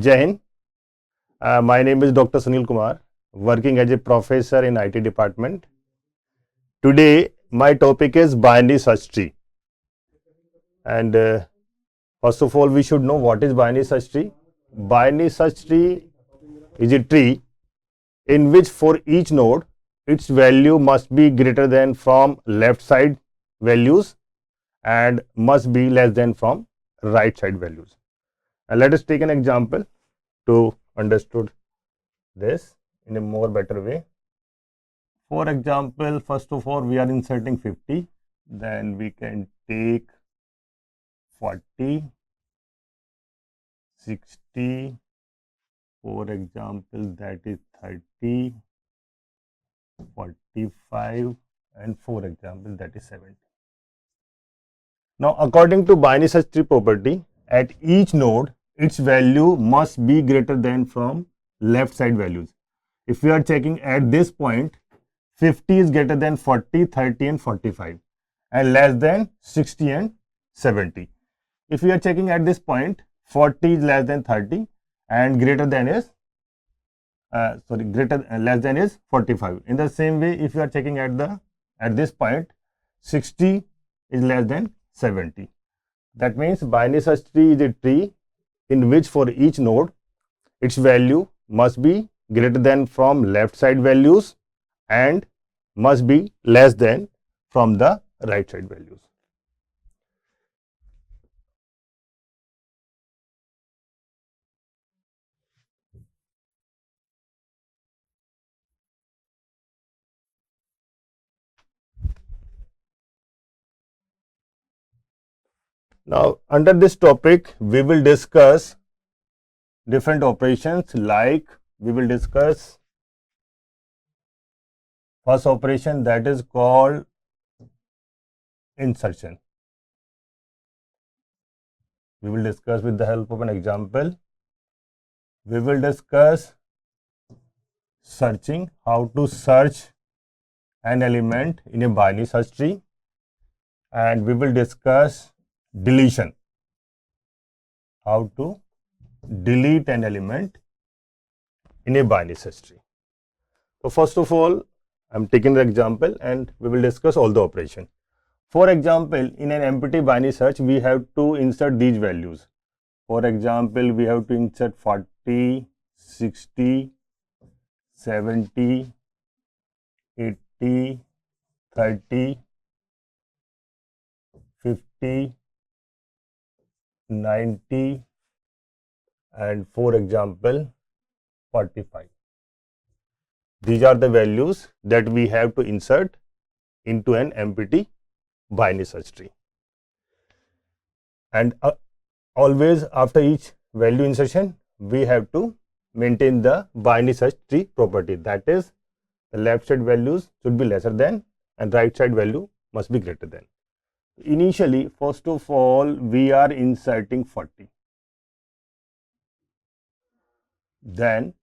Jai Hind. My name is Dr. Sunil Kumar, working as a professor in IT department. Today, my topic is binary search tree. And first of all, we should know what is binary search tree. Binary search tree is a tree in which for each node, its value must be greater than from left side values and must be less than from right side values. And let us take an example to understood this in a more better way. For example, first of all, we are inserting 50, then we can take 40, 60, for example, that is 30, 45, and for example, that is 70. Now, according to binary search tree property, at each node, its value must be greater than from left side values. If we are checking at this point, 50 is greater than 40, 30 and 45 and less than 60 and 70. If we are checking at this point, 40 is less than 30 and greater than is less than is 45. In the same way, if you are checking at this point, 60 is less than 70. That means binary search tree is a tree in which for each node, its value must be greater than from left side values and must be less than from the right side values. Now, under this topic, we will discuss different operations, like we will discuss first operation, that is called insertion. We will discuss with the help of an example. We will discuss searching, how to search an element in a binary search tree, and we will discuss deletion, how to delete an element in a binary search tree. So first of all, I am taking the example and we will discuss all the operation. For example, in an empty binary search, we have to insert these values. For example, we have to insert 40, 60, 70, 80, 30, 50, 90, and for example 45. These are the values that we have to insert into an empty binary search tree. And always after each value insertion, we have to maintain the binary search tree property. That is, the left side values should be lesser than and right side value must be greater than. Initially, first of all, we are inserting 40. Then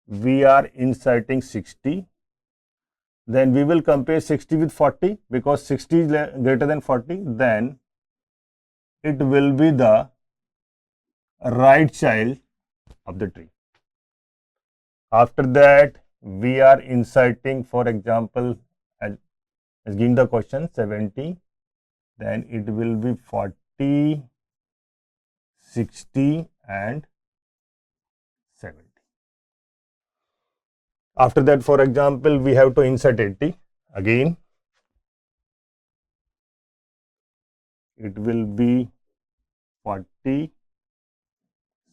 we are inserting 60. Then we will compare 60 with 40 because 60 is greater than 40. Then it will be the right child of the tree. After that, we are inserting, for example, as given the question, 70. Then it will be 40, 60 and 70. After that, for example, we have to insert 80. Again, it will be 40,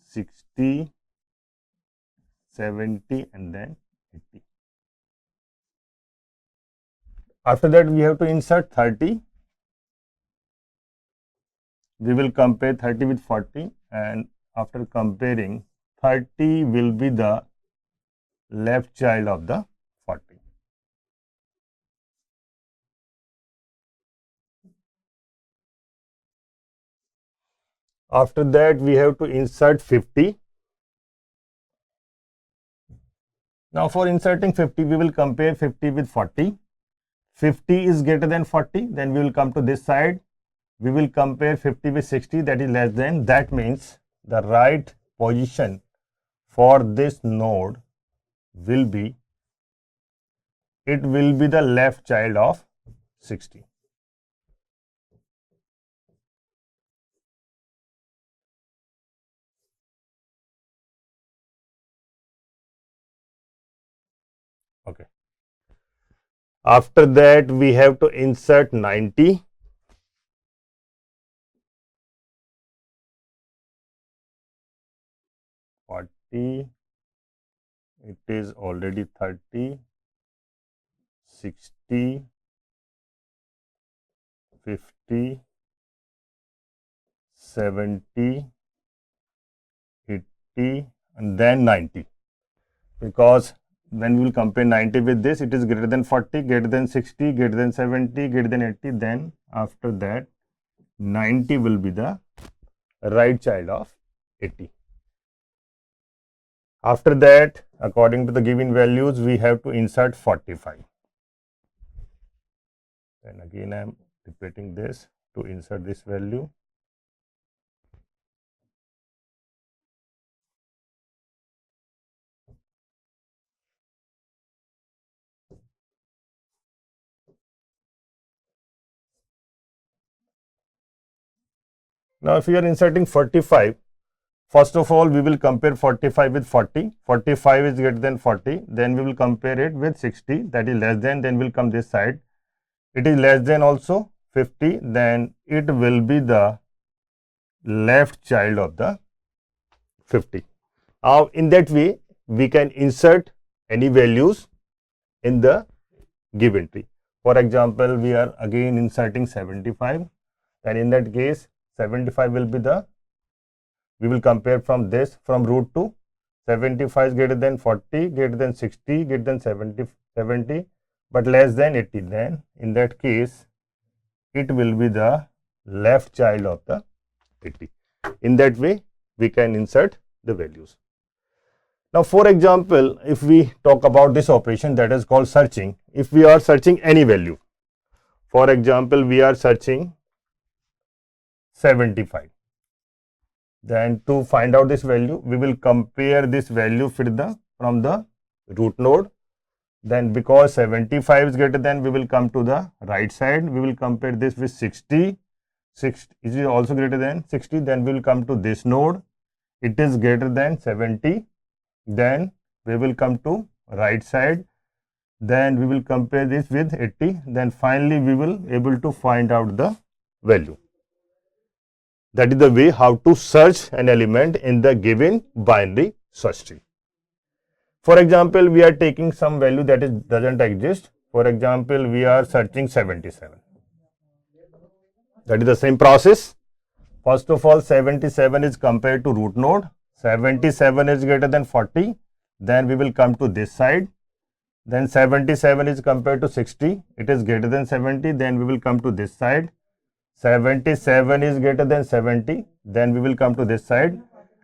60, 70 and then 80. After that, we have to insert 30. We will compare 30 with 40 and after comparing, 30 will be the left child of the 40. After that, we have to insert 50. Now, for inserting 50, we will compare 50 with 40. 50 is greater than 40, then we will come to this side. We will compare 50 with 60, that is less than. That means the right position for this node will be, it will be the left child of 60. Okay. After that, we have to insert 90. It is already 30, 60, 50, 70, 80, and then 90. Because when we will compare 90 with this, it is greater than 40, greater than 60, greater than 70, greater than 80. Then after that, 90 will be the right child of 80. After that, according to the given values, we have to insert 45. Then again, I am repeating this to insert this value. Now, if we are inserting 45, first of all, we will compare 45 with 40. 45 is greater than 40. Then we will compare it with 60, that is less than. Then will come this side. It is less than also 50. Then it will be the left child of the 50. Now, in that way, we can insert any values in the given tree. For example, we are again inserting 75. And in that case, 75 will be the, we will compare from this, from root 2. 75 is greater than 40, greater than 60, greater than 70, but less than 80. Then in that case, it will be the left child of the 80. In that way, we can insert the values. Now, for example, if we talk about this operation that is called searching, if we are searching any value, for example, we are searching 75. Then to find out this value, we will compare this value from the root node. Then because 75 is greater than, we will come to the right side. We will compare this with 60. 60 is also greater than 60. Then we will come to this node. It is greater than 70. Then we will come to right side. Then we will compare this with 80. Then finally we will able to find out the value. That is the way how to search an element in the given binary search tree. For example, we are taking some value that doesn't exist. For example, we are searching 77. That is the same process. First of all, 77 is compared to root node. 77 is greater than 40. Then we will come to this side. Then 77 is compared to 60. It is greater than 70. Then we will come to this side. 77 is greater than 70. Then we will come to this side.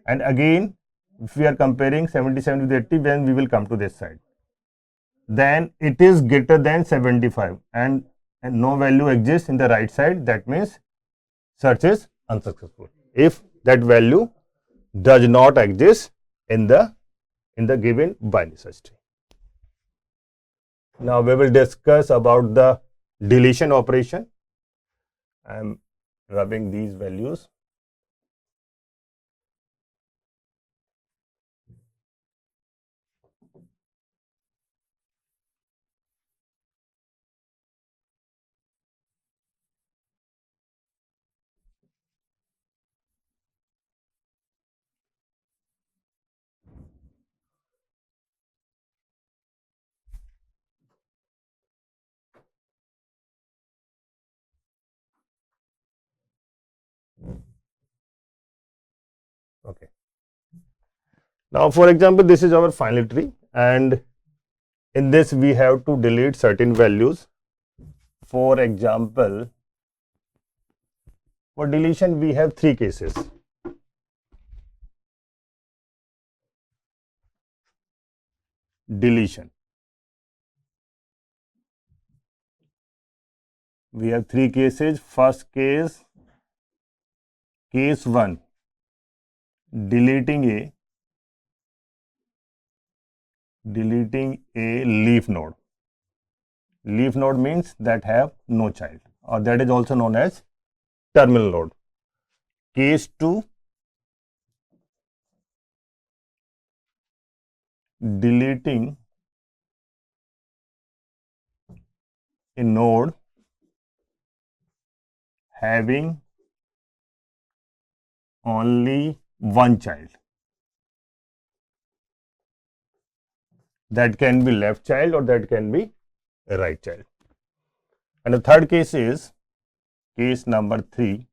And again, if we are comparing 77 with 80, then we will come to this side. Then it is greater than 75 and no value exists in the right side. That means search is unsuccessful. If that value does not exist in the given binary search tree. Now we will discuss about the deletion operation. I am rubbing these values. Okay. Now, for example, this is our final tree, and in this we have to delete certain values. For example, for deletion, we have three cases. Deletion. We have three cases. First case, case 1. deleting a leaf node. Leaf node means that have no child, or that is also known as terminal node. Case 2, deleting a node having only one child. That can be left child or that can be a right child. And the third case is case number 3,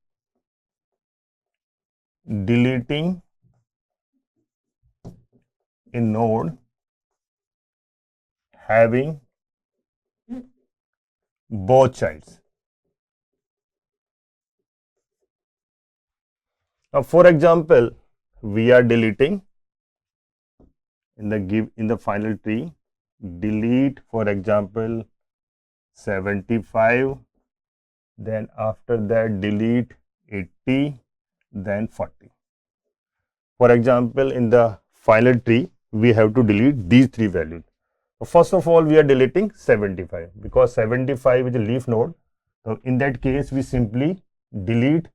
deleting a node having both childs. Now, for example, we are deleting in the final tree, delete for example 75, then after that delete 80, then 40. For example, in the final tree, we have to delete these 3 values. So first of all, we are deleting 75 because 75 is a leaf node. So in that case, we simply delete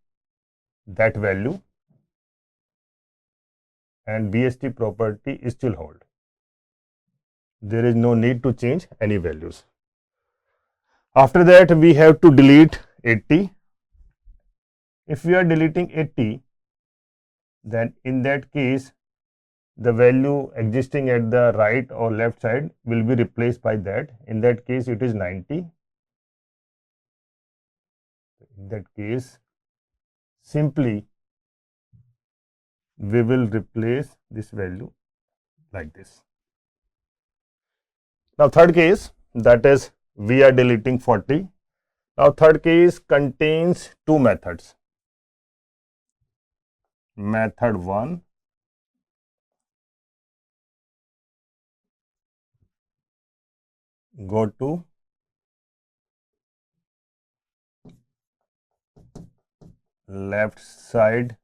that value and BST property is still hold. There is no need to change any values. After that, we have to delete 80. If we are deleting 80, then in that case, the value existing at the right or left side will be replaced by that. In that case, it is 90. In that case, simply we will replace this value like this. Now, third case, that is we are deleting 40. Now, third case contains 2 methods. Method 1, go to left side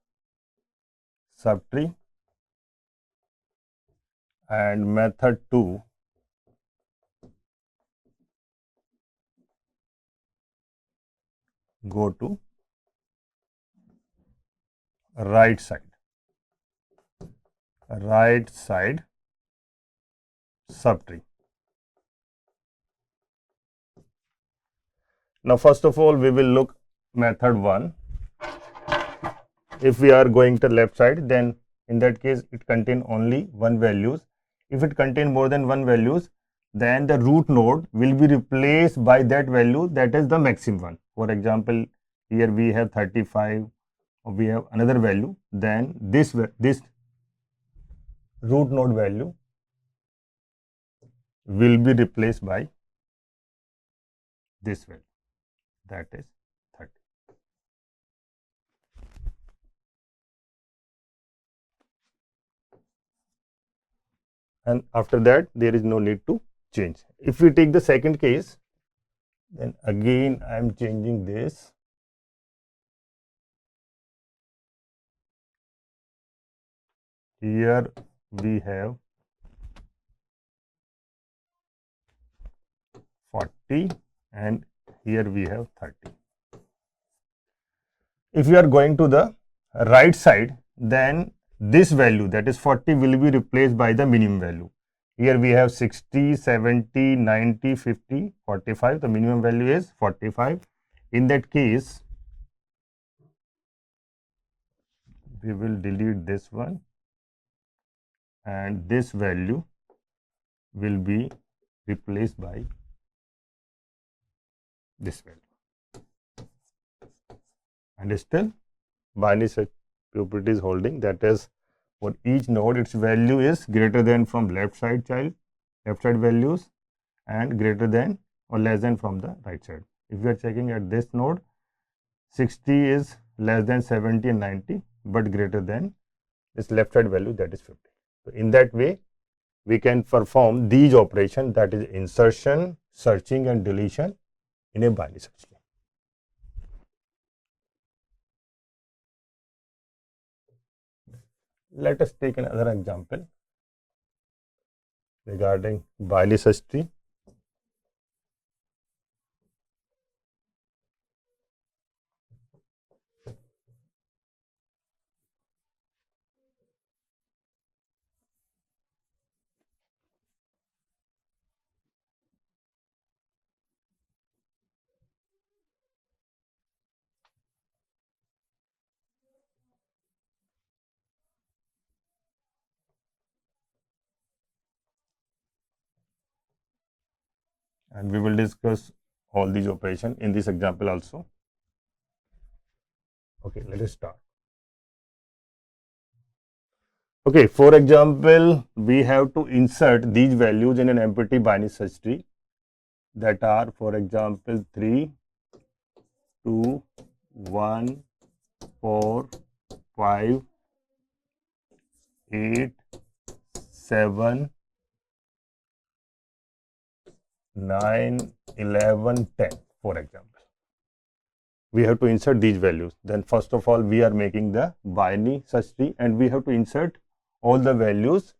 subtree, and method 2, go to right side subtree. Now, first of all, we will look method 1. If we are going to left side, then in that case, it contain only one values. If it contain more than one values, then the root node will be replaced by that value that is the maximum one. For example, here we have 35, or we have another value, then this root node value will be replaced by this value, that is 30. And after that, there is no need to change. If we take the second case, then again I am changing this. Here we have 40 and here we have 30. If we are going to the right side, then this value, that is 40, will be replaced by the minimum value. Here we have 60, 70, 90, 50, 45. The minimum value is 45. In that case, we will delete this one and this value will be replaced by this value. And still binary search property is holding, that is for each node its value is greater than from left side values and greater than or less than from the right side. If we are checking at this node, 60 is less than 70 and 90 but greater than this left side value, that is 50. So in that way we can perform these operations, that is insertion, searching and deletion in a binary search tree. Let us take another example regarding binary search tree. And we will discuss all these operations in this example also. Okay, let us start. Okay, for example, we have to insert these values in an empty binary search tree that are, for example, 3, 2, 1, 4, 5, 8, 7, 9, 11, 10, for example. We have to insert these values. Then first of all, we are making the binary search tree and we have to insert all the values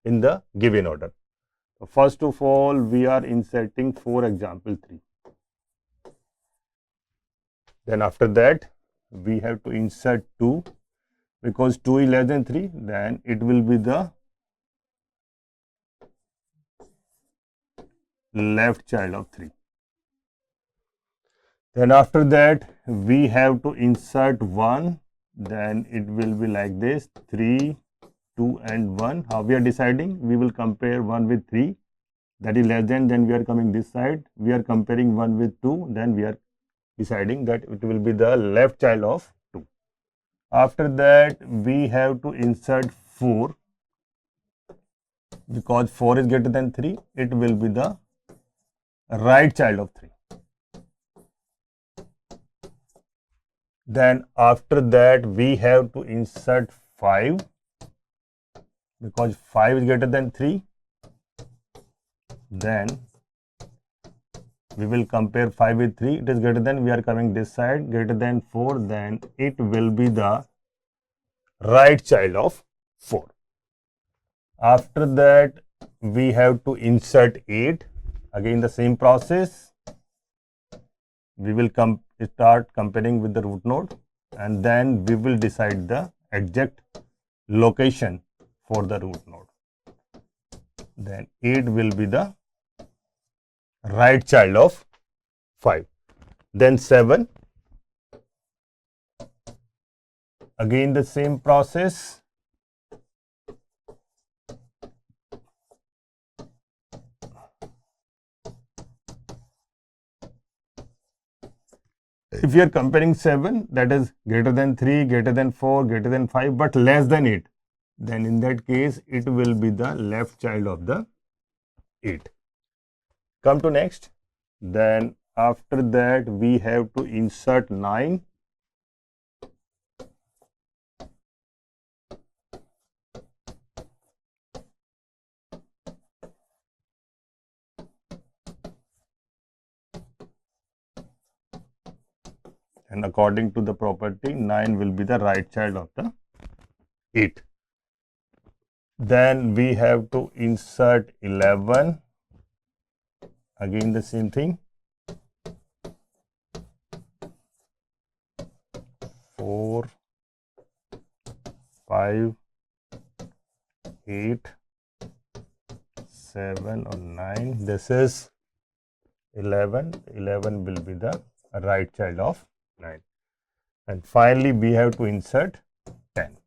in the given order. So first of all, we are inserting, for example, 3. Then after that, we have to insert 2, because 2 is less than 3, then it will be the left child of 3. Then after that, we have to insert 1, then it will be like this, 3, 2 and 1. How we are deciding? We will compare 1 with 3, that is less than, then we are coming this side. We are comparing 1 with 2, then we are deciding that it will be the left child of 2. After that, we have to insert 4, because 4 is greater than 3, it will be the right child of 3. Then after that, we have to insert 5, because 5 is greater than 3. Then we will compare 5 with 3, it is greater than, we are coming this side, greater than 4, then it will be the right child of 4. After that, we have to insert 8, again the same process. We will start comparing with the root node and then we will decide the exact location for the root node. Then 8 will be the right child of 5. Then 7, again the same process. If you are comparing 7, that is greater than 3, greater than 4, greater than 5, but less than 8, then in that case, it will be the left child of the 8. Come to next. Then after that, we have to insert 9. And according to the property, 9 will be the right child of the 8. Then we have to insert 11. Again the same thing. 4, 5, 8, 7 or 9. This is 11. 11 will be the right child of 9. And finally, we have to insert 10.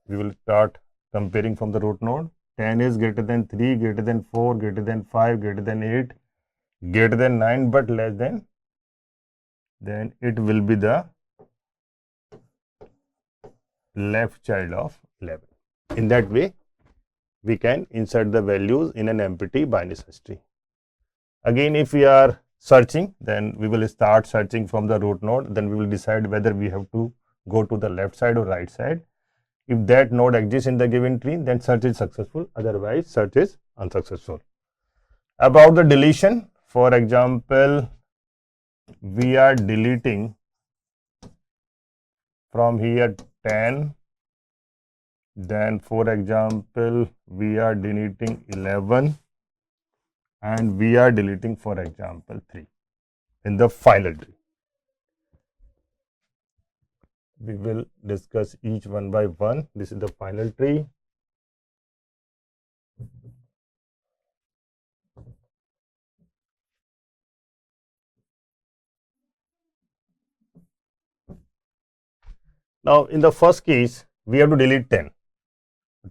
We will start comparing from the root node. 10 is greater than 3, greater than 4, greater than 5, greater than 8, greater than 9, but less than, then it will be the left child of 11. In that way, we can insert the values in an empty binary search tree. Again, if we are searching, then we will start searching from the root node, then we will decide whether we have to go to the left side or right side. If that node exists in the given tree, then search is successful, otherwise search is unsuccessful. About the deletion, for example, we are deleting from here 10, then for example we are deleting 11, and we are deleting for example 3 in the final tree. We will discuss each one by one. This is the final tree. Now in the first case, we have to delete 10.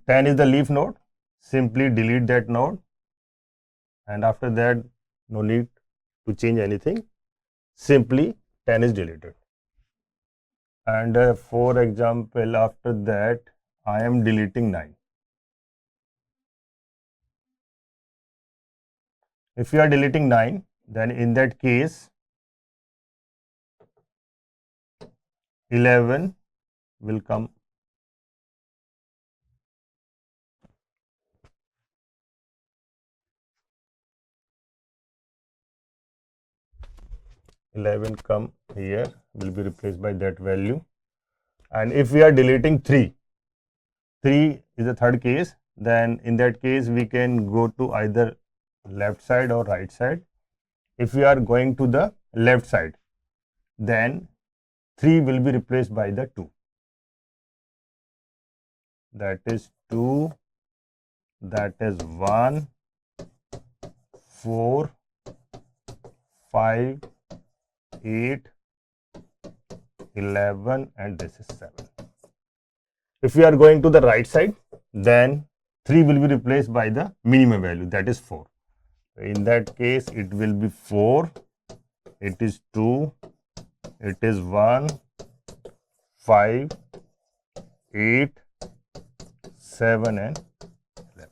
10 is the leaf node. Simply delete that node, and after that no need to change anything. Simply 10 is deleted. And for example, after that I am deleting 9. If you are deleting 9, then in that case 11 will come. 11 come here, will be replaced by that value. And if we are deleting 3, 3 is the third case, then in that case we can go to either left side or right side. If we are going to the left side, then 3 will be replaced by the 2. That is 2, that is 1, 4, 5, 8, 11, and this is 7. If we are going to the right side, then 3 will be replaced by the minimum value, that is 4. In that case, it will be 4, it is 2, it is 1, 5, 8, 7, and 11.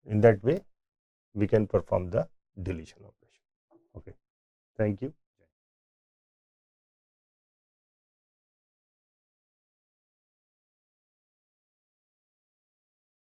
In that way, we can perform the deletion operation. Okay, thank you.